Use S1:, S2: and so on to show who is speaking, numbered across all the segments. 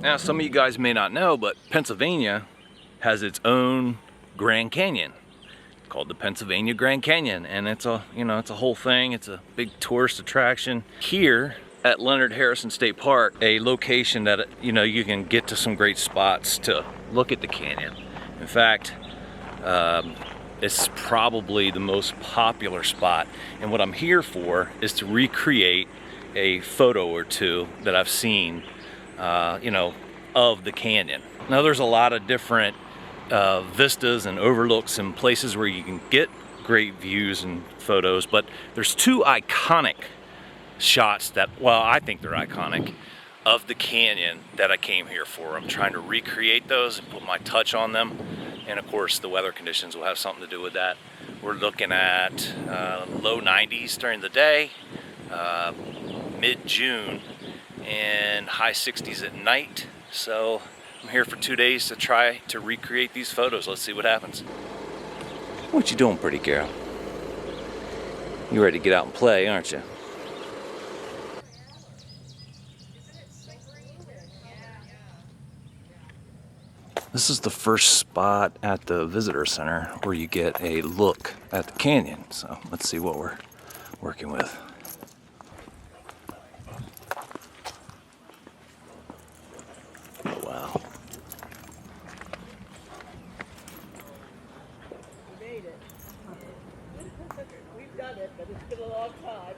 S1: Now, some of you guys may not know, but Pennsylvania has its own Grand Canyon called the Pennsylvania Grand Canyon, and it's a, it's a whole thing. It's a big tourist attraction here at Leonard Harrison State Park, a location that, you can get to some great spots to look at the canyon. In fact, it's probably the most popular spot, and what I'm here for is to recreate a photo or two that I've seen, of the canyon. Now, there's a lot of different vistas and overlooks and places where you can get great views and photos, but there's two iconic shots that, well, I think they're iconic, of the canyon that I came here for. I'm trying to recreate those and put my touch on them, and of course the weather conditions will have something to do with that. We're looking at low 90s during the day, mid-June, and high 60s at night. So I'm here for 2 days to try to recreate these photos. Let's see what happens. What you doing, pretty girl? You ready to get out and play, aren't you? This is the first spot at the visitor center where you get a look at the canyon. So let's see what we're working with. Oh, wow.
S2: We made it. We've done it, but it's been a long time.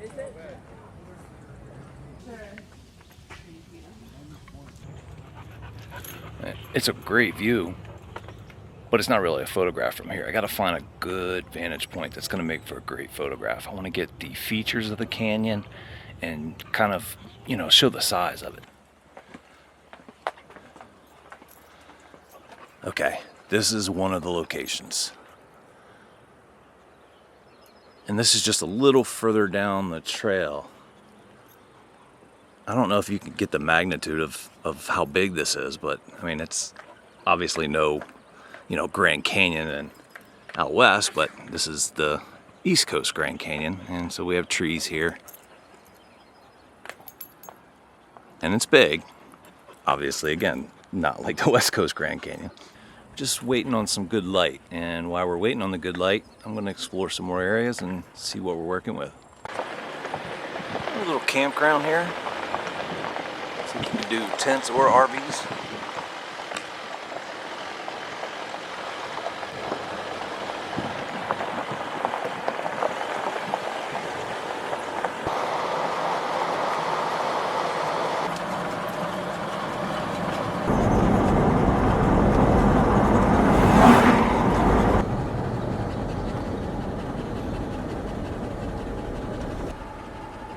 S2: Is it?
S1: It's a great view, but it's not really a photograph from here. I got to find a good vantage point that's going to make for a great photograph. I want to get the features of the canyon and kind of, show the size of it. Okay, this is one of the locations. And this is just a little further down the trail. I don't know if you can get the magnitude of how big this is, but I mean, it's obviously no, Grand Canyon out west, but this is the East Coast Grand Canyon. And so we have trees here. And it's big. Obviously, again, not like the West Coast Grand Canyon. Just waiting on some good light. And while we're waiting on the good light, I'm gonna explore some more areas and see what we're working with. A little campground here. So you can do tents or RVs.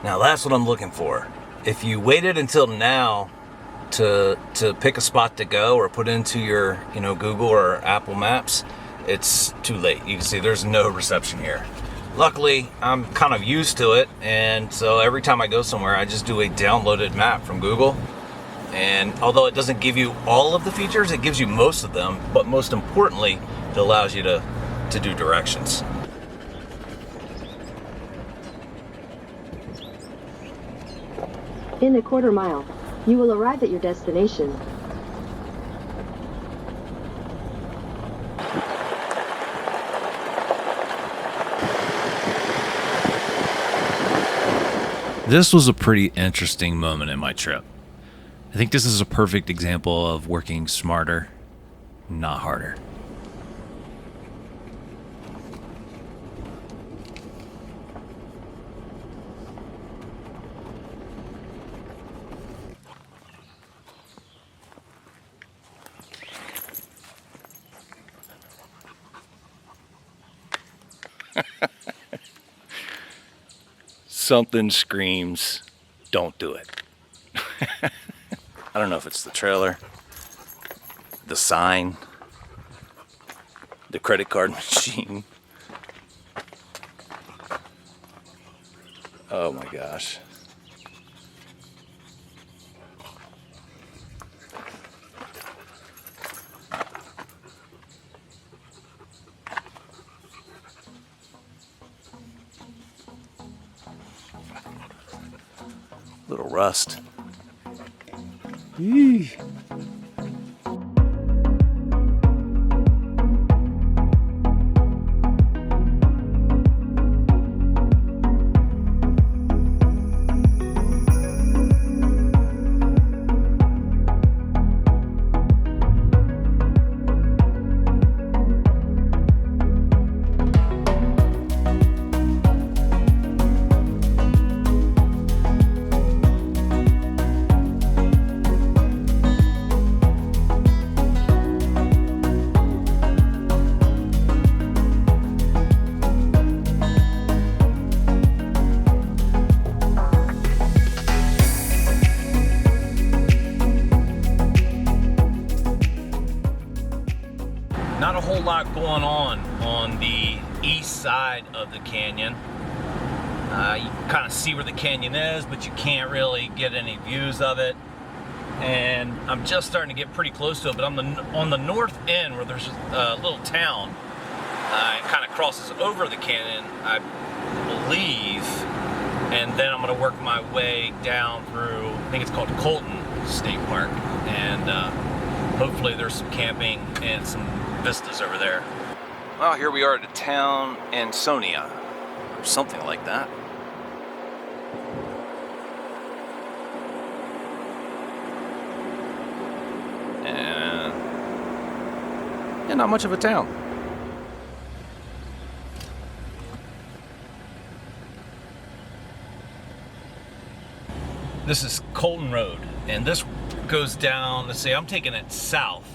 S1: Now that's what I'm looking for. If you waited until now to pick a spot to go or put into your Google or Apple Maps, it's too late. You can see there's no reception here. Luckily, I'm kind of used to it, and so every time I go somewhere, I just do a downloaded map from Google. And although it doesn't give you all of the features, it gives you most of them, but most importantly, it allows you to do directions.
S3: In a quarter mile, you will arrive at your destination.
S1: This was a pretty interesting moment in my trip. I think this is a perfect example of working smarter, not harder. Something screams, don't do it. I don't know if it's the trailer, the sign, the credit card machine. Oh my gosh. Little rust. Eee. Not a whole lot going on the east side of the canyon. You can kind of see where the canyon is, but you can't really get any views of it. And I'm just starting to get pretty close to it, but on the north end where there's a little town, it kind of crosses over the canyon, I believe. And then I'm going to work my way down through, I think it's called Colton State Park. And hopefully there's some camping and some vistas over there. Well, here we are at a town in Sony, or something like that. And yeah, not much of a town. This is Colton Road, and this goes down, let's say I'm taking it south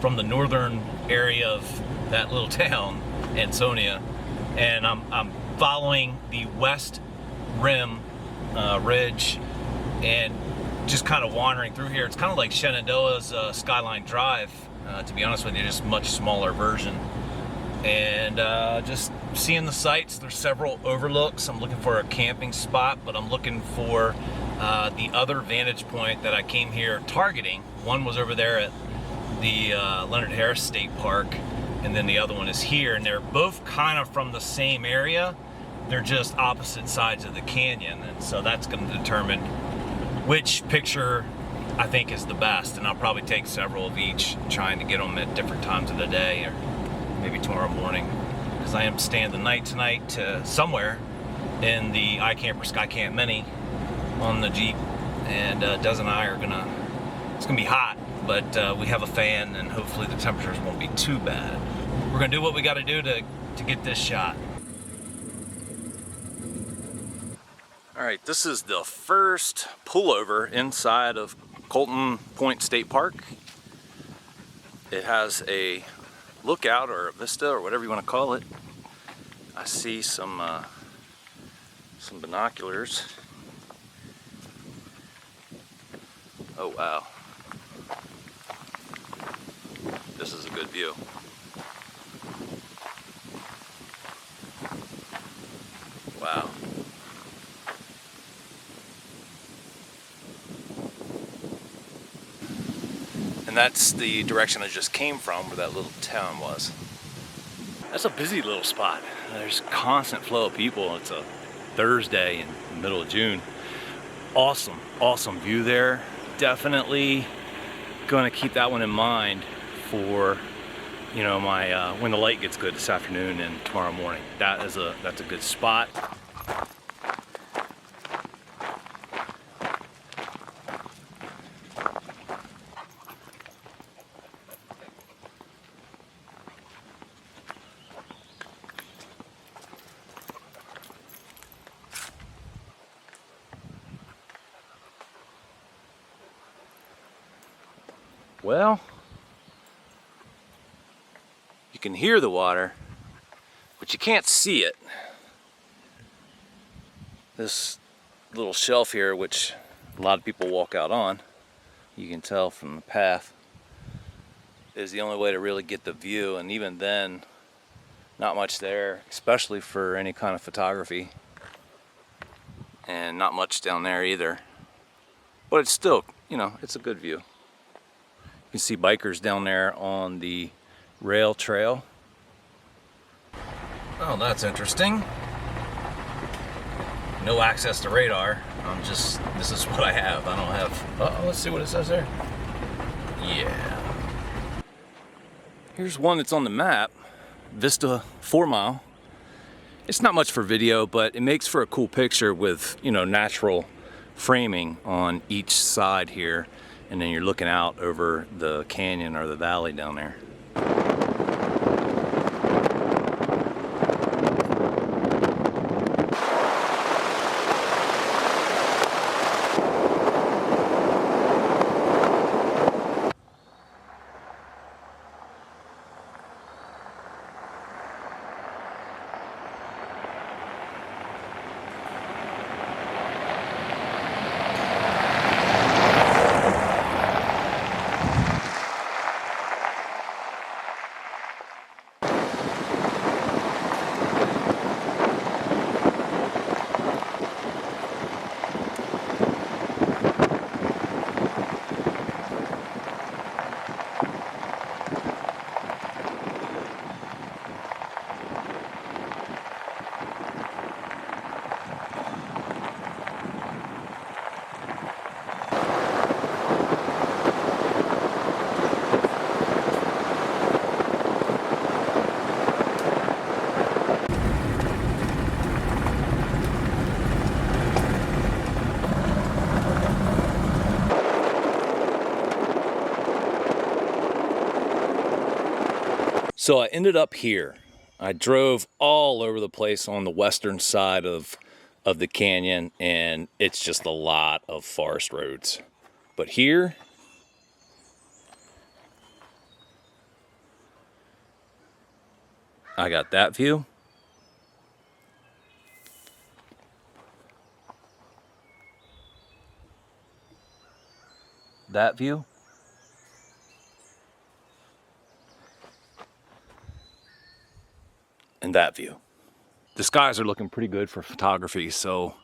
S1: from the northern area of that little town, Ansonia, and I'm following the west rim ridge and just kind of wandering through here. It's kind of like Shenandoah's Skyline Drive, to be honest with you, just much smaller version. And just seeing the sights. There's several overlooks. I'm looking for a camping spot, but I'm looking for the other vantage point that I came here targeting. One was over there at the Leonard Harris State Park, and then the other one is here, and they're both kind of from the same area. They're just opposite sides of the canyon, and so that's going to determine which picture I think is the best, and I'll probably take several of each, trying to get them at different times of the day, or maybe tomorrow morning, because I am staying the night tonight somewhere in the iCamper Skycamp Mini on the Jeep, and Des and I are it's gonna be hot, but we have a fan, and hopefully the temperatures won't be too bad. We're gonna do what we got to do to get this shot. All right, this is the first pullover inside of Colton Point State Park. It has a lookout or a vista or whatever you want to call it. I see some binoculars. Oh wow, this is a good view. Wow. And that's the direction I just came from, where that little town was. That's a busy little spot. There's constant flow of people. It's a Thursday in the middle of June. Awesome, awesome view there. Definitely gonna keep that one in mind for, you know, my when the light gets good this afternoon and tomorrow morning. That's a good spot. Well, you can hear the water, but you can't see it. This little shelf here, which a lot of people walk out on, you can tell from the path, is the only way to really get the view, and even then, not much there, especially for any kind of photography, and not much down there either. But it's still, you know, it's a good view. You can see bikers down there on the rail trail. Oh, that's interesting. no access to radar. This is what I have. I don't have, let's see what it says there. Yeah. Here's one that's on the map, Vista 4 Mile. It's not much for video, but it makes for a cool picture with, you know, natural framing on each side here. And then you're looking out over the canyon or the valley down there. So I ended up here. I drove all over the place on the western side of the canyon, and it's just a lot of forest roads. But here, I got that view. That view. And that view. The skies are looking pretty good for photography, so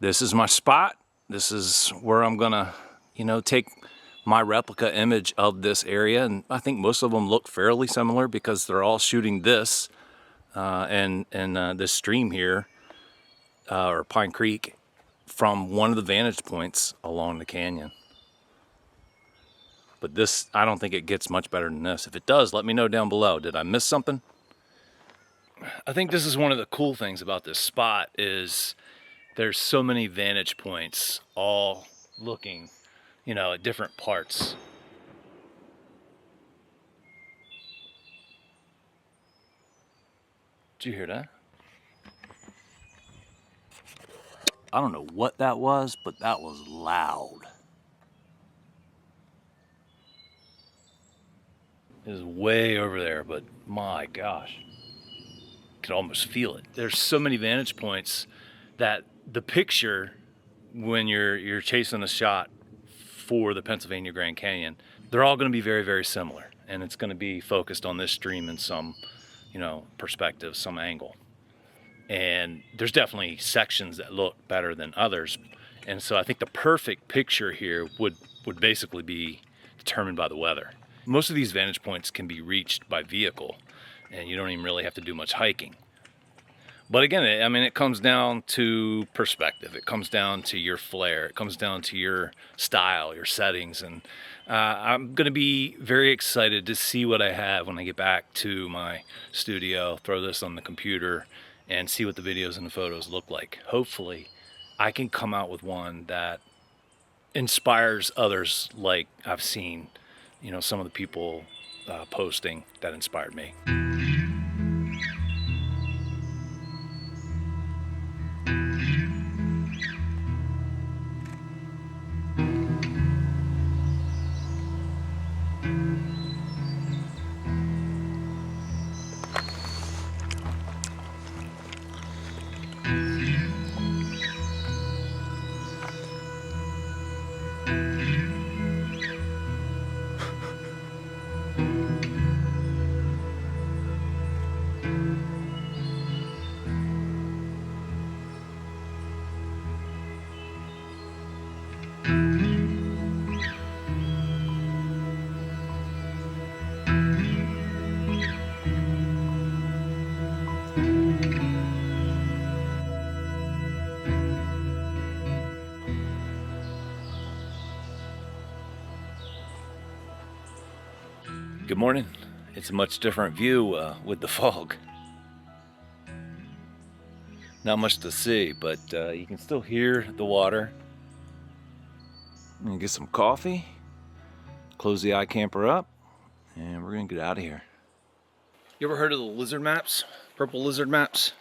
S1: this is my spot. This is where I'm gonna, you know, take my replica image of this area, and I think most of them look fairly similar because they're all shooting this and this stream here, or Pine Creek, from one of the vantage points along the canyon. But this, I don't think it gets much better than this. If it does, let me know down below. Did I miss something? I think this is one of the cool things about this spot is there's so many vantage points all looking, you know, at different parts. Did you hear that? I don't know what that was, but that was loud. It was way over there, but my gosh. Could almost feel it. There's so many vantage points that the picture, when you're chasing a shot for the Pennsylvania Grand Canyon, they're all going to be very, very similar, and it's going to be focused on this stream in some, you know, perspective, some angle. And there's definitely sections that look better than others, and so I think the perfect picture here would basically be determined by the weather. Most of these vantage points can be reached by vehicle, and you don't even really have to do much hiking. But again, I mean, it comes down to perspective. It comes down to your flair. It comes down to your style, your settings. And I'm going to be very excited to see what I have when I get back to my studio, throw this on the computer, and see what the videos and the photos look like. Hopefully, I can come out with one that inspires others, like I've seen, you know, some of the people posting that inspired me. Good morning. It's a much different view with the fog. Not much to see, but you can still hear the water. I'm gonna get some coffee, close the iCamper up, and we're gonna get out of here. You ever heard of the lizard maps? Purple lizard maps?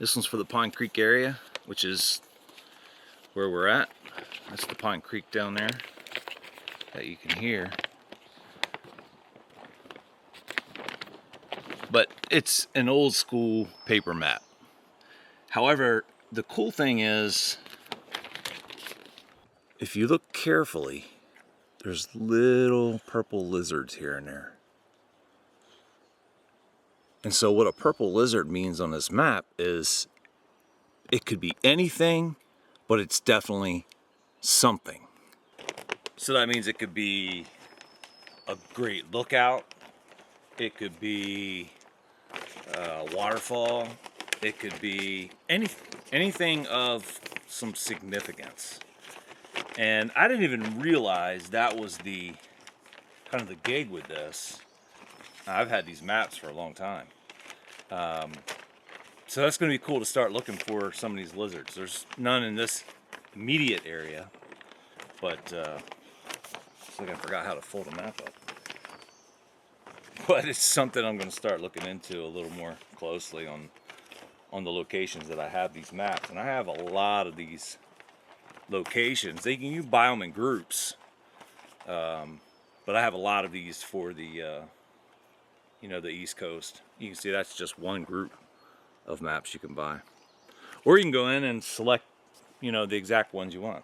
S1: This one's for the Pine Creek area, which is where we're at. That's the Pine Creek down there that you can hear. But it's an old school paper map. However, the cool thing is, if you look carefully, there's little purple lizards here and there. And so what a purple lizard means on this map is it could be anything, but it's definitely something. So that means it could be a great lookout. It could be a waterfall. It could be anything of some significance. And I didn't even realize that was the kind of the gig with this. I've had these maps for a long time. So that's going to be cool to start looking for some of these lizards. There's none in this immediate area, but it's like I forgot how to fold a map up. But it's something I'm going to start looking into a little more closely on the locations that I have these maps. And I have a lot of these locations. You buy them in groups, but I have a lot of these for the the East Coast. You can see that's just one group of maps you can buy, or you can go in and select the exact ones you want.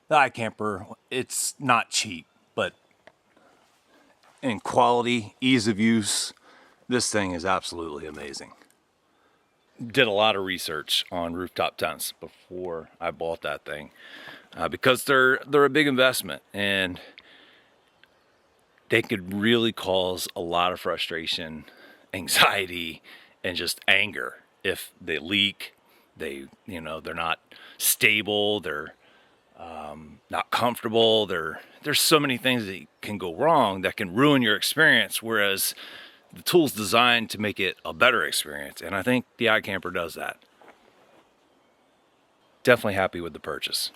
S1: The iCamper, it's not cheap, but in quality, ease of use, this thing is absolutely amazing. Did a lot of research on rooftop tents before I bought that thing because they're a big investment, and they could really cause a lot of frustration, anxiety, and just anger if they leak. They're not stable. They're not comfortable. There's so many things that can go wrong that can ruin your experience, whereas the tool's designed to make it a better experience, and I think the iCamper does that. Definitely happy with the purchase.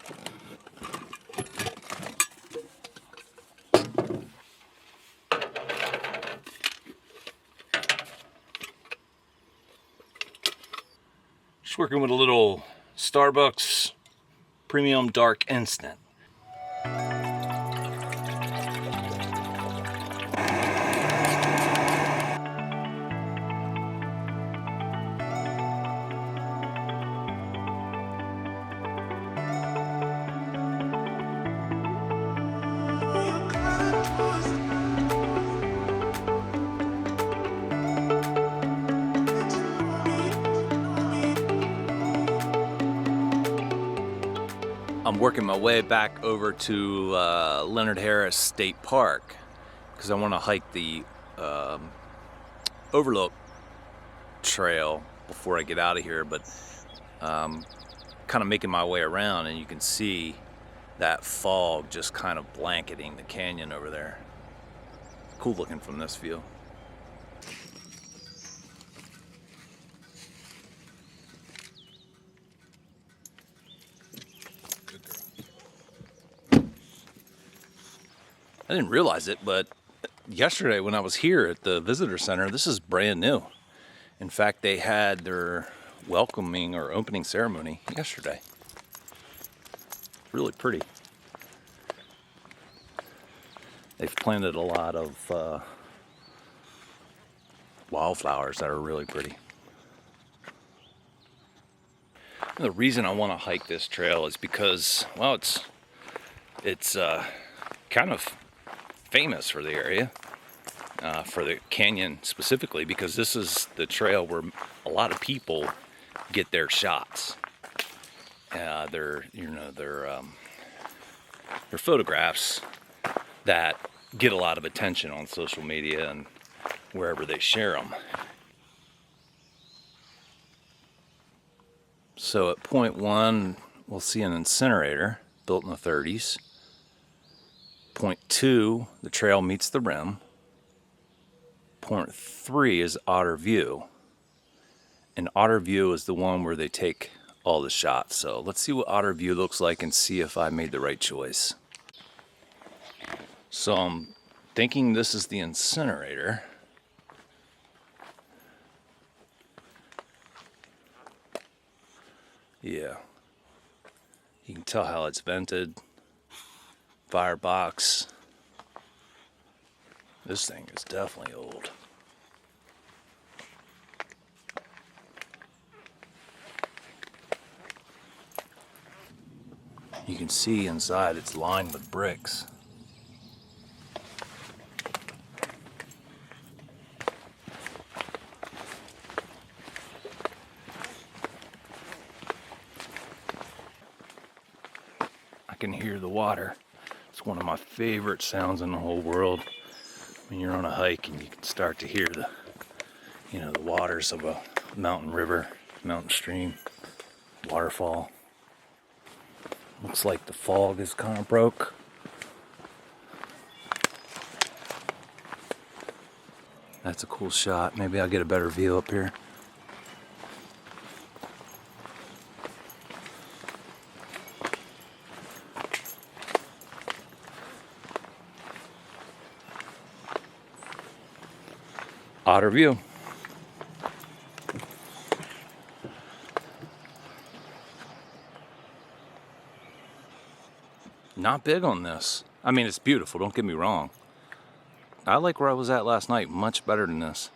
S1: Just working with a little Starbucks Premium Dark Instant. I'm working my way back over to Leonard Harris State Park because I want to hike the Overlook trail before I get out of here, but kind of making my way around, and you can see that fog just kind of blanketing the canyon over there. Cool looking from this view. I didn't realize it, but yesterday when I was here at the visitor center, this is brand new. In fact, they had their welcoming or opening ceremony yesterday. Really pretty. They've planted a lot of wildflowers that are really pretty. And the reason I want to hike this trail is because, well, it's kind of famous for the area, for the canyon specifically, because this is the trail where a lot of people get their shots. Their photographs that get a lot of attention on social media and wherever they share them. So at point 1, we'll see an incinerator built in the 30s. Point 2, the trail meets the rim. Point 3 is Otter View. And Otter View is the one where they take all the shots. So let's see what Otter View looks like and see if I made the right choice. So I'm thinking this is the incinerator. Yeah. You can tell how it's vented. Firebox. This thing is definitely old. You can see inside it's lined with bricks. I can hear the water. It's one of my favorite sounds in the whole world. When you're on a hike and you can start to hear the, the waters of a mountain river, mountain stream, waterfall. Looks like the fog is kind of broke. That's a cool shot. Maybe I'll get a better view up here. Otter View. Not big on this. I mean, it's beautiful, don't get me wrong. I like where I was at last night much better than this.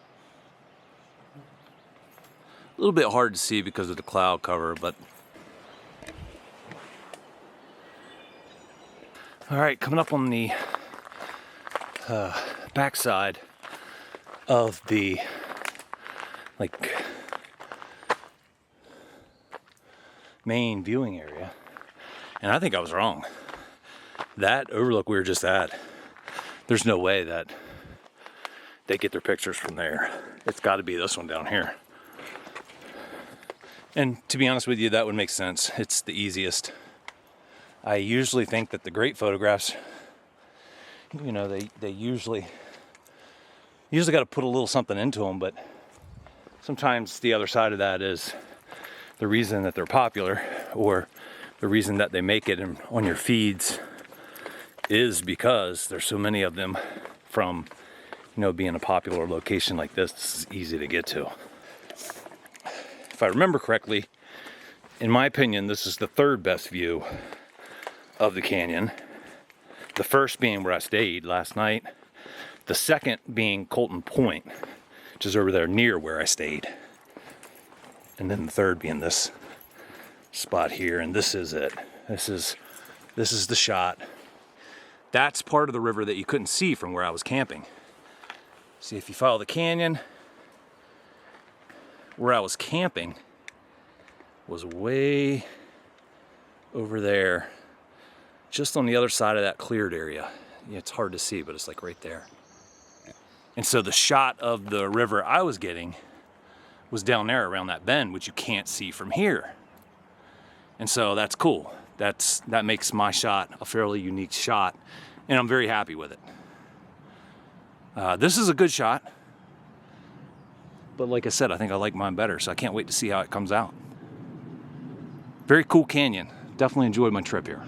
S1: A little bit hard to see because of the cloud cover, but... Alright, coming up on the backside of the main viewing area, and I think I was wrong. That overlook we were just at, there's no way that they get their pictures from there. It's got to be this one down here. And to be honest with you, that would make sense. It's the easiest. I usually think that the great photographs, they usually got to put a little something into them, but sometimes the other side of that is the reason that they're popular, or the reason that they make it on your feeds is because there's so many of them from, being a popular location like this. This is easy to get to. If I remember correctly, in my opinion, this is the third best view of the canyon. The first being where I stayed last night. The second being Colton Point, which is over there near where I stayed. And then the third being this spot here, and this is it. This is the shot. That's part of the river that you couldn't see from where I was camping. See, if you follow the canyon, where I was camping was way over there, just on the other side of that cleared area. Yeah, it's hard to see, but it's like right there. And so the shot of the river I was getting was down there around that bend, which you can't see from here. And so that's cool. That makes my shot a fairly unique shot, and I'm very happy with it. This is a good shot, but like I said, I think I like mine better, so I can't wait to see how it comes out. Very cool canyon. Definitely enjoyed my trip here.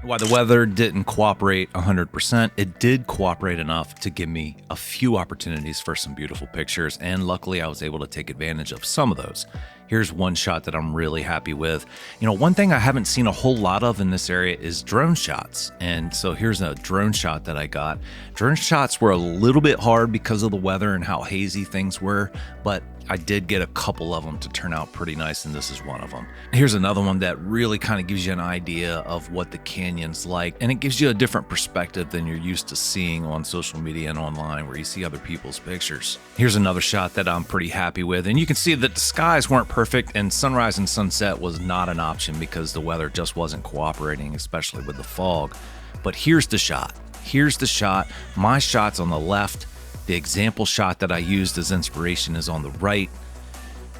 S1: While the weather didn't cooperate 100%, it did cooperate enough to give me a few opportunities for some beautiful pictures, and luckily I was able to take advantage of some of those. Here's one shot that I'm really happy with. One thing I haven't seen a whole lot of in this area is drone shots, and so here's a drone shot that I got. Drone shots were a little bit hard because of the weather and how hazy things were, but I did get a couple of them to turn out pretty nice, and this is one of them. Here's another one that really kind of gives you an idea of what the canyon's like, and it gives you a different perspective than you're used to seeing on social media and online where you see other people's pictures. Here's another shot that I'm pretty happy with, and you can see that the skies weren't perfect perfect, and sunrise and sunset was not an option because the weather just wasn't cooperating, especially with the fog. But here's the shot. Here's the shot. My shot's on the left. The example shot that I used as inspiration is on the right,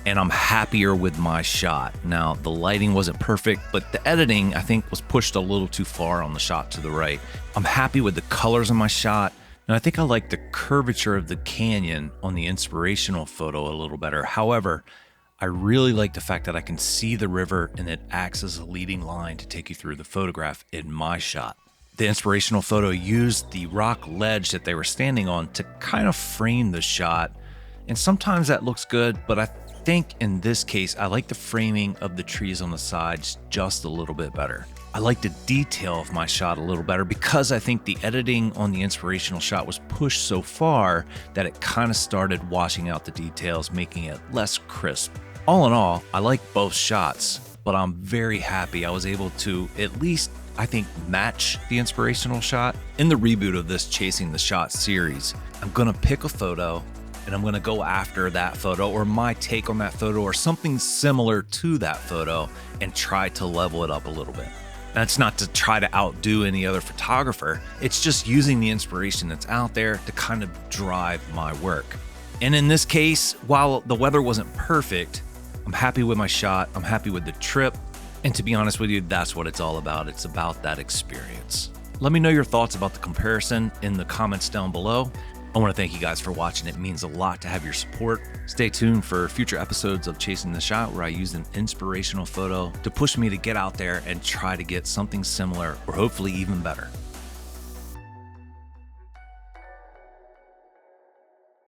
S1: and I'm happier with my shot. Now, the lighting wasn't perfect, but the editing, I think, was pushed a little too far on the shot to the right. I'm happy with the colors in my shot, and I think I like the curvature of the canyon on the inspirational photo a little better. However, I really like the fact that I can see the river and it acts as a leading line to take you through the photograph in my shot. The inspirational photo used the rock ledge that they were standing on to kind of frame the shot, and sometimes that looks good, but I think in this case, I like the framing of the trees on the sides just a little bit better. I like the detail of my shot a little better because I think the editing on the inspirational shot was pushed so far that it kind of started washing out the details, making it less crisp. All in all, I like both shots, but I'm very happy I was able to at least, I think, match the inspirational shot. In the reboot of this Chasing the Shot series, I'm gonna pick a photo and I'm gonna go after that photo or my take on that photo or something similar to that photo and try to level it up a little bit. That's not to try to outdo any other photographer. It's just using the inspiration that's out there to kind of drive my work. And in this case, while the weather wasn't perfect, I'm happy with my shot. I'm happy with the trip. And to be honest with you, that's what it's all about. It's about that experience. Let me know your thoughts about the comparison in the comments down below. I want to thank you guys for watching. It means a lot to have your support. Stay tuned for future episodes of Chasing the Shot where I use an inspirational photo to push me to get out there and try to get something similar or hopefully even better.